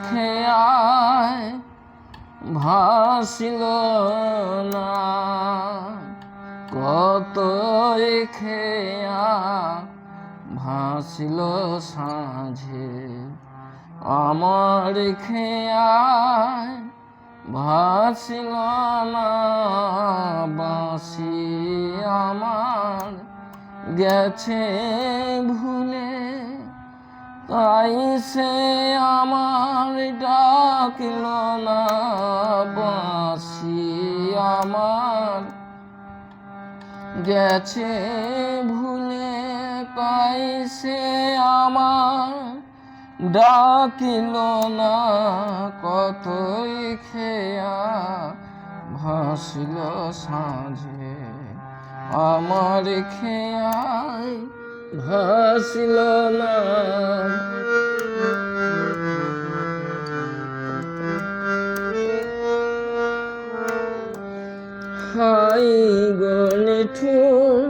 খেয়ায় ভাসিল না, কতই খেয়া ভাসিল সাঁঝে। আমার খেয়ায় ভাসিল না বাঁশি আমার গেছে ভুলে, তাই সে আমার ডাকিল না বাঁশি আমার গেছে ভুলে, তাই সে আমার ডাকিল না। কতই খেয়া ভাসিল সাঁঝে, আমার খেয়ায় ভাসিল না। হাই গো নিঠুর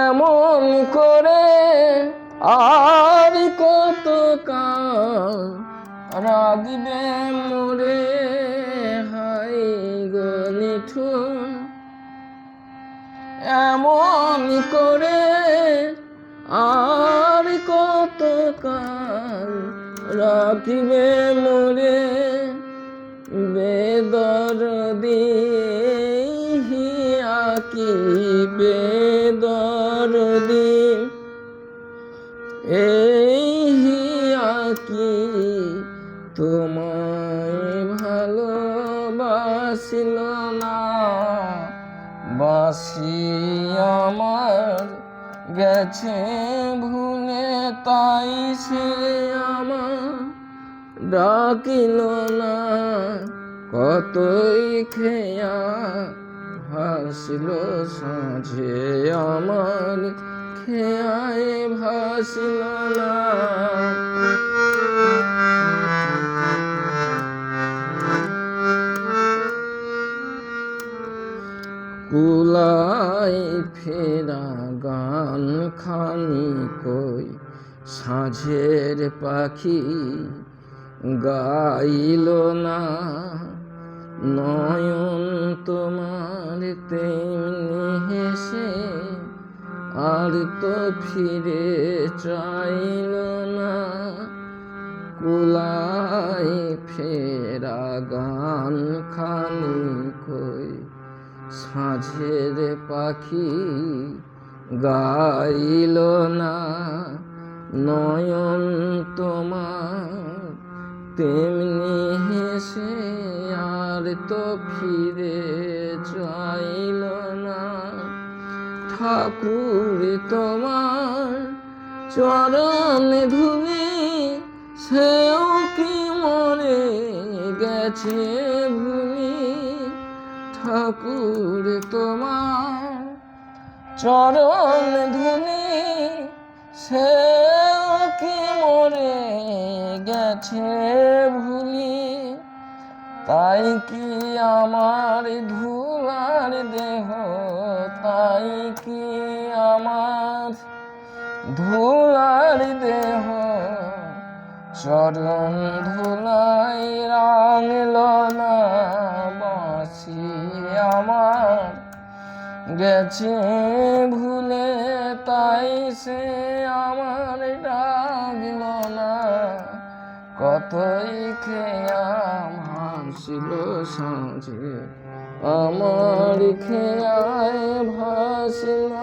এমন করে আর কত কাল রাগবে মোরে। হাই গো নিঠুর এমন করে আর কত কাল রাখিবে মোরে। বেদরদি হিয়া কি বেদরদি এই হিয়া কি তোমায় ভালোবাসিল না। বাঁশি আমার গেছে ভুলে, তাই সে আমার ডাকিল না। কতই খেয়া ভাসিল সাঁঝে, আমার খেয়ায় ভাসিল না। কুলাই ফেরা গান খানি কই সাঁঝের পাখি গাইল না। নয়ন তোমার তেমনি হেসে আর তো ফিরে চাইল না। কুলাই ফেরা গান খানি কই সাঁঝের পাখি গাইল না। নয়ন তোমার তেমনি হেসে আর তো ফিরে চাইল না। ঠাকুর তোমার চরণ ধুলি সেও কি মরে গেছে ভুলি। ঠাকুর তোমার চরণ ধুলি সেও কি মরে গেছে ভুলি। তাই কি আমার ধুলার দেহ, তাই কি আমার ধুলার দেহ চরণ ধুলাই রাঙল না। বাঁশি আমার গেছে ভুলে, তাই সে আমার ডাকিল না। কতই খেয়া ভাসিল সাঁঝে, আমার খেয়ায় ভাসিল